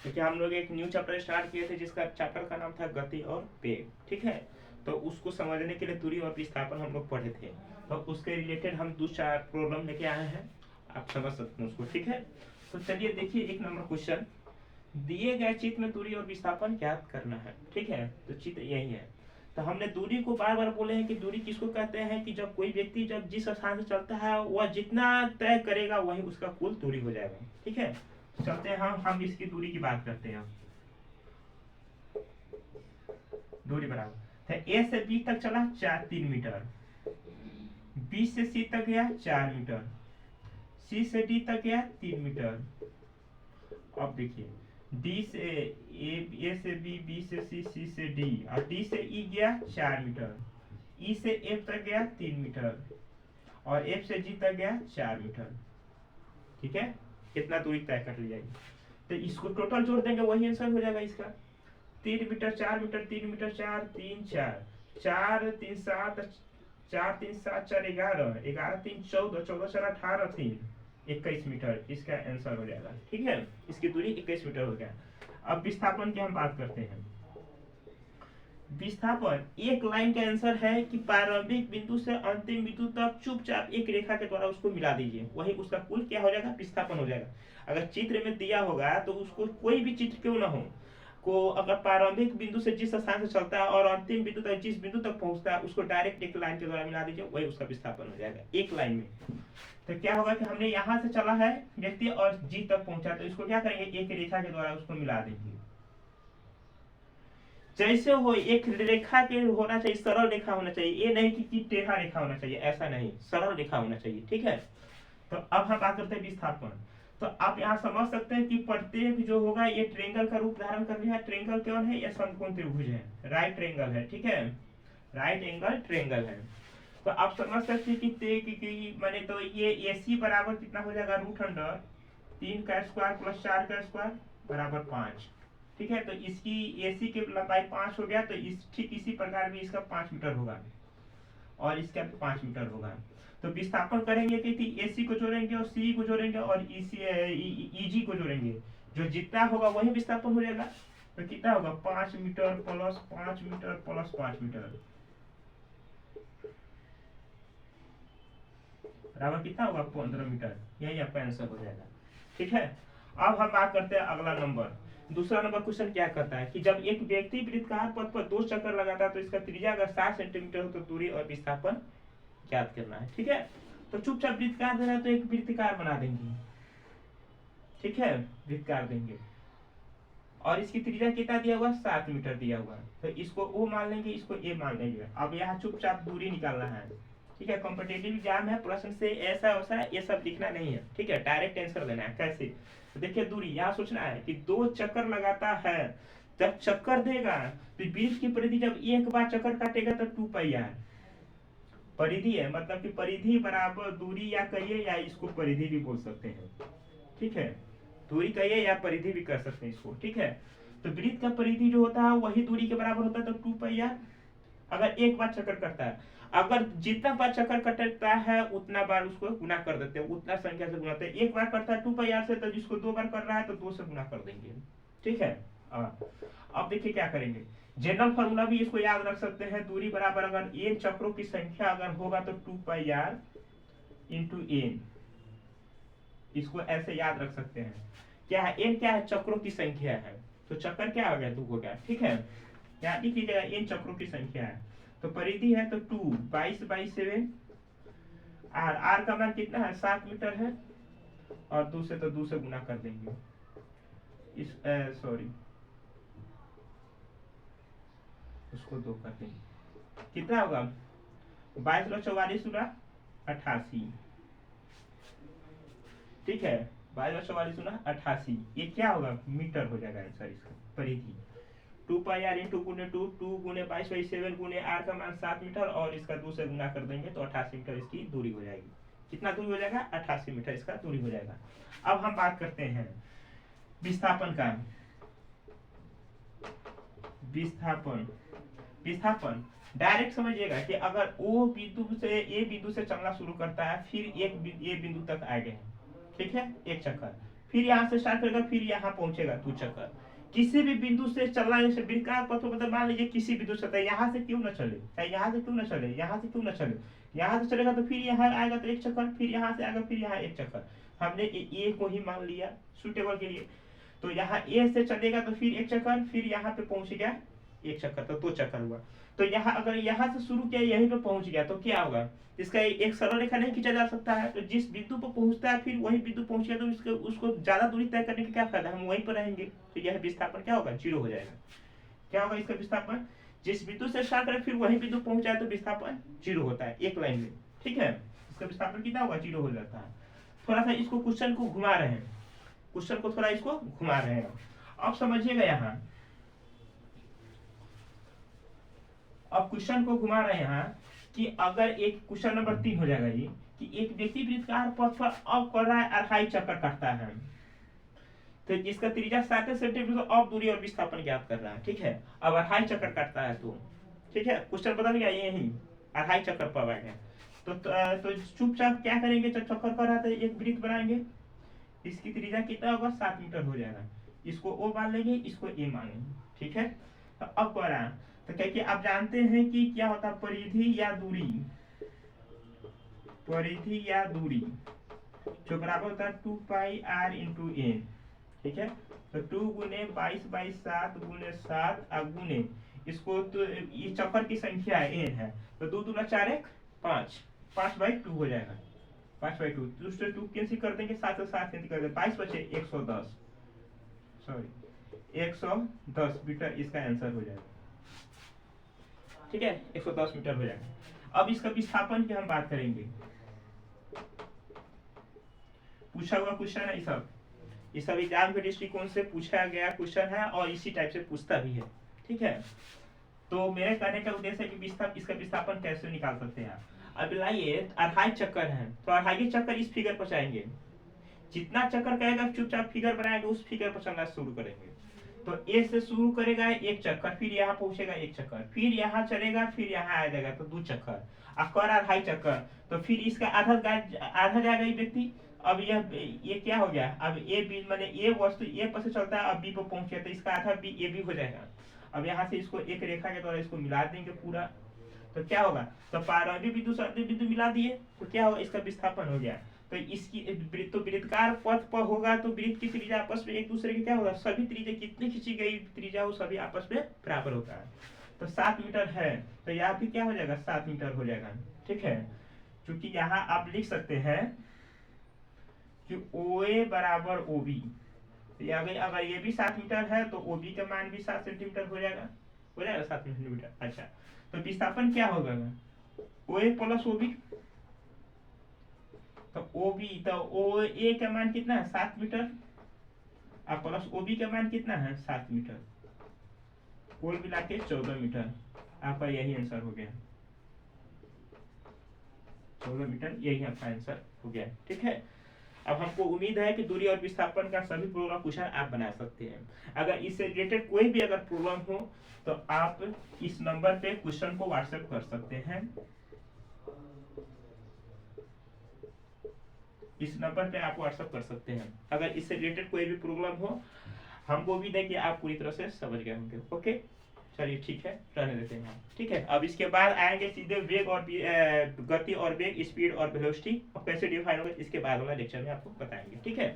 क्योंकि हम लोग एक न्यू चैप्टर स्टार्ट किए थे जिसका चैप्टर का नाम था गति और वेग, ठीक है। तो उसको समझने के लिए दूरी और विस्थापन हम लोग पढ़े थे, तो उसके रिलेटेड हम दूसरा प्रॉब्लम लेके आए हैं, आप समझ सकते हैं उसको, ठीक है। तो चलिए देखिए, एक नंबर क्वेश्चन, दिए गए चित्र में दूरी और विस्थापन ज्ञात करना है, ठीक है। तो चित्र यही है। तो हमने दूरी को बार बार बोले हैं कि दूरी किसको कहते हैं कि जब कोई व्यक्ति जब जिस स्थान से चलता है वह जितना तय करेगा वही उसका कुल दूरी हो जाएगा, ठीक है। चलते हैं हम इसकी दूरी की बात करते हैं। दूरी बराबर तो ए से बी तक चला 3 मीटर, बी से सी तक गया 4 मीटर, सी से डी तक गया 3 मीटर। अब देखिए, डी से ए से बी, बी से सी, सी से डी और डी से ई गया 4 मीटर, ई से एफ तक गया 3 मीटर और एफ से जी तक गया 4 मीटर, ठीक है। कितना दूरी तय कर ली जाएगी, तो इसको टोटल जोड़ देंगे वही आंसर हो जाएगा इसका। 3 मीटर, 4 मीटर, 3 मीटर, 4, 3, 4, 4, 3, 7, 4, 3, 7, 4, 11, 11, 3, 14, 14, 4, 18, 3, 21 मीटर इसका आंसर हो जाएगा, ठीक है। इसकी दूरी 21 मीटर हो गया। अब विस्थापन की हम बात करते हैं। विस्थापन एक लाइन का आंसर है कि प्रारंभिक बिंदु से अंतिम बिंदु तक चुपचाप एक रेखा के द्वारा उसको मिला दीजिए, वही उसका कुल क्या हो जाएगा, विस्थापन हो जाएगा। अगर चित्र में दिया होगा तो उसको कोई भी चित्र क्यों ना हो को, अगर प्रारंभिक बिंदु से जिस स्थान से चलता है और अंतिम बिंदु तक जिस बिंदु तक पहुंचता है उसको डायरेक्ट एक लाइन के द्वारा मिला दीजिए, वही उसका विस्थापन हो जाएगा एक लाइन में। तो क्या होगा कि हमने यहाँ से चला है व्यक्ति और जी तक पहुंचा, तो इसको क्या करेंगे, एक रेखा के द्वारा उसको मिला देंगे। जैसे हो एक रेखा के होना चाहिए, सरल रेखा होना चाहिए, ये नहीं कि टेढ़ा रेखा होना चाहिए, ऐसा नहीं, सरल रेखा होना चाहिए, ठीक है। तो अब हम बात करते हैं विस्थापन। तो आप यहाँ समझ सकते हैं कि प्रत्येक जो होगा ये ट्रेंगल का रूप धारण कर लिया है। ट्रेंगल कौन है, ये समकोण त्रिभुज है, राइट ट्रेंगल है, ठीक है, राइट एंगल ट्रेंगल है। तो आप समझ सकते हैं कि मैंने तो ये AC बराबर कितना हो जाएगा, √3 का स्क्वायर प्लस 4 का स्क्वायर बराबर 5, ठीक है। तो इसकी AC की लंबाई 5 हो गया, तो ठीक इसी प्रकार भी इसका 5 मीटर होगा और इसका भी 5 मीटर होगा। तो विस्थापन करेंगे कि AC को जोड़ेंगे और CE को जोड़ेंगे और EG को जोड़ेंगे, जो जितना होगा वही विस्थापन हो जाएगा। तो कितना होगा, 5 metre plus 5 metre plus 5 metre बराबर कितना होगा, 15 मीटर। यही आपका आंसर हो जाएगा, ठीक है। अब हम बात करते हैं अगला नंबर। दूसरा नंबर क्वेश्चन क्या कहता है कि जब एक व्यक्ति वृत्तकार पथ पर 2 चक्कर लगाता है तो इसका त्रिज्या अगर 7 सेंटीमीटर हो तो दूरी और विस्थापन ज्ञात करना है, ठीक है। तो चुपचाप वृत्तकार देना तो एक वृत्तकार बना देंगे, ठीक है, वृत्तकार देंगे और इसकी त्रिज्या कितना दिया हुआ, 7 मीटर दिया हुआ। तो इसको O मान लेंगे, इसको A मान लेंगे। अब यहाँ चुपचाप दूरी निकालना है, ठीक है। कॉम्पिटेटिव एग्जाम है, प्रश्न से ऐसा वैसा ये सब लिखना नहीं है, ठीक है, डायरेक्ट आंसर देना है। कैसे, तो देखिए दूरी यहाँ सोचना है कि 2 चक्कर लगाता है, जब चक्कर देगा तो बीच की परिधि जब एक बार चक्कर काटेगा तो 2πr परिधि है, मतलब कि परिधि बराबर दूरी, या कहिए या इसको परिधि भी बोल सकते हैं, ठीक है। दूरी कहिए या परिधि भी कर सकते हैं इसको, ठीक है। तो वृत्त का परिधि जो होता है वही दूरी के बराबर होता है, तो 2πr अगर एक बार चक्कर करता है। अगर जितना बार चक्कर कटता है उतना बार उसको गुना कर देते हैं, उतना संख्या से गुनाते हैं। एक बार करता है 2πr से, तो जिसको 2 बार कर रहा है तो 2 से गुना कर देंगे, ठीक है। अब देखिए क्या करेंगे, जनरल फॉर्मूला भी इसको याद रख सकते हैं। दूरी बराबर अगर n चक्रों की संख्या अगर होगा तो 2πr इंटू n, इसको ऐसे याद रख सकते हैं। क्या है, n क्या है, चक्रों की संख्या है, तो चक्कर क्या हो गया, 2 हो गया, ठीक है। यहाँ लिख लीजिएगा n चक्रों की संख्या है, तो परिधि है तो 2, 22/7, r का मान कितना है, 7 मीटर है और 2 से तो 2 से गुना कर देंगे। इस सॉरी उसको 2 कर देंगे, कितना होगा, 22/44 88, ठीक है, 22/44 ये क्या होगा, मीटर हो जाएगा आंसर इसका। परिधि 2πr इंटू गुने 2, 2 गुने 22/7 गुने r का मान 7 मीटर और इसका 2 से गुना कर देंगे तो 88 मीटर इसकी दूरी हो जाएगी। कितना दूरी हो जाएगा, 88 मीटर इसका दूरी हो जाएगा। अब हम बात करते हैं विस्थापन का। विस्थापन, विस्थापन डायरेक्ट समझिएगा कि अगर O बिंदु से A बिंदु से चलना शुरू करता है, फिर एक A बिंदु तक आ गए, ठीक है, एक चक्कर, फिर यहाँ से स्टार्ट करेगा, फिर यहाँ पहुंचेगा 2 चक्कर। किसी भी बिंदु से चलना है, जैसे वृत्ताकार पथ पर मान लीजिए किसी बिंदु से चलता है, यहाँ से क्यों न चले, चाहे यहाँ से क्यों न चले, यहाँ से क्यों न चले, यहाँ से चलेगा तो फिर यहाँ आएगा तो 1 चक्कर, फिर यहाँ से आएगा फिर यहाँ 1 चक्कर। हमने ए को ही मान लिया सुटेबल के लिए। तो यहाँ ए से चलेगा तो फिर 1 चक्कर, फिर यहाँ पे पहुंच गया 1 चक्कर, तो 2 चक्कर हुआ। तो यहाँ अगर यहाँ से शुरू किया यहीं पे पहुंच गया तो क्या होगा, इसका एक सरल रेखा नहीं खींचा जा सकता है। तो जिस बिंदु पर पहुंचता है फिर वही बिंदु पहुंच गया, तो उसको ज्यादा दूरी तय करने का क्या फायदा, हम वहीं पर रहेंगे। तो यह विस्थापन क्या होगा, 0 हो जाएगा। क्या होगा इसका विस्थापन, जिस बिंदु से स्टार्ट करें फिर वही बिंदु पहुंच जाए तो विस्थापन 0 होता है एक लाइन में। ठीक है, इसका विस्थापन कितना होगा, 0 हो जाता है। थोड़ा सा इसको क्वेश्चन को घुमा रहे हैं, क्वेश्चन को थोड़ा इसको घुमा रहे हैं। अब समझिएगा यहाँ, अब क्वेश्चन को घुमा रहे हैं यहाँ कि अगर एक क्वेश्चन नंबर 3 हो जाएगा ये, कि एक व्यक्ति वृत्ताकार पथ पर अब कर रहा है 2.5 चक्कर काटता है, तो जिसका त्रिज्या 7 सेंटीमीटर, तो अब दूरी और विस्थापन ज्ञात कर रहा है। ठीक है, अब 2.5 चक्कर काटता है तो ठीक है, क्वेश्चन बदल गया, यही 2.5 चक्कर पर आ गया। तो चुपचाप क्या करेंगे, जब चक्कर कर रहा था एक वृत्त बनाएंगे, इसकी त्रिज्या कितना होगा, 7 मीटर हो जाएगा। इसको ओ मान लेंगे, इसको ए मान लेंगे। ठीक है, तो अब कर रहा है तो क्या कि आप जानते हैं कि क्या होता है, परिधि या दूरी, परिधि या दूरी जो बराबर होता है 2 पाई r इंटू एन। ठीक है, तो 2 गुने 22/7 गुने 7 गुने इसको, तो ये चक्कर की संख्या है एन है, तो 2 दूना 4 1 5, 5/2 हो जाएगा, 5/2। दूसरे 2 कैंसिल कर देंगे, 7 से 7 कैंसिल कर देंगे, 22 बचे 110, सॉरी 110 मीटर इसका आंसर हो जाएगा। ठीक है, 110 मीटर हो जाएगा। अब इसका विस्थापन की हम बात करेंगे, पूछा हुआ क्वेश्चन है ये सब एग्जाम के दृष्टिकोण से पूछा गया क्वेश्चन है और इसी टाइप से पूछता भी है। ठीक है, तो मेरे कहने का उद्देश्य है कि इसका विस्थापन कैसे निकाल सकते हैं। अब लाइए 2.5 चक्कर है, तो 2.5 चक्कर इस फिगर पर जाएंगे, जितना चक्कर कहेगा चुपचाप फिगर बनाएंगे, उस फिगर पर चलना शुरू करेंगे। तो ए से शुरू करेगा 1 चक्कर, फिर यहाँ पहुंचेगा 1 चक्कर, फिर यहाँ चलेगा, फिर यहाँ आ जाएगा तो 2 चक्कर, और 2.5 चक्कर, तो फिर इसका आधा जाएगा ये व्यक्ति। अब ये क्या हो गया, अब ए बी माने ए वस्तु ए पर से चलता है, अब बी पर पहुंच गया, तो इसका आधा बी ए बी हो जाएगा। अब यहाँ से इसको एक रेखा के द्वारा इसको मिला देंगे पूरा, तो क्या होगा, तो प्रारंभिक बिंदु से अंतिम बिंदु मिला दिए, तो क्या होगा, इसका विस्थापन हो गया। तो इसकी तो वृत्तकार पथ पर होगा, तो वृत्त की त्रिज्या आपस में एक दूसरे के क्या होगा, सभी त्रिज्या कितनी खींची गई त्रिज्या वो सभी आपस में बराबर होता है। तो 7 मीटर है, तो यहाँ भी क्या हो जाएगा, 7 मीटर हो जाएगा। ठीक है, क्योंकि यहाँ आप लिख सकते हैं कि OA बराबर OB, अगर ये भी 7 मीटर है तो OB का मान भी 7 सेंटीमीटर हो जाएगा, 7 सेंटीमीटर। अच्छा, तो विस्थापन क्या होगा, OA प्लस OB, तो OB, तो OA का मान कितना है, 7 मीटर, और प्लस OB का मान कितना है, 7 मीटर, कुल मिला के 14 मीटर। आपका यही आंसर हो गया, 14 मीटर, यही आपका आंसर हो गया। ठीक है, अब हमको उम्मीद है कि दूरी और विस्थापन का सभी प्रॉब्लम क्वेश्चन आप बना सकते हैं। अगर इससे रिलेटेड कोई भी अगर प्रॉब्लम हो तो आप इस नंबर पे क्वेश्चन को व्हाट्सएप कर सकते हैं, इस नंबर पे आप व्हाट्सएप कर सकते हैं। अगर इससे रिलेटेड कोई भी प्रॉब्लम हो, हमको उम्मीद है कि आप पूरी तरह से समझ गए होंगे। ओके, चलिए ठीक है, रहने देते हैं। ठीक है, अब इसके बाद आएंगे सीधे वेग और गति और वेग, स्पीड और वेलोसिटी, और कैसे डिफाइन होगा इसके बाद वाला लेक्चर में आपको बताएंगे। ठीक है।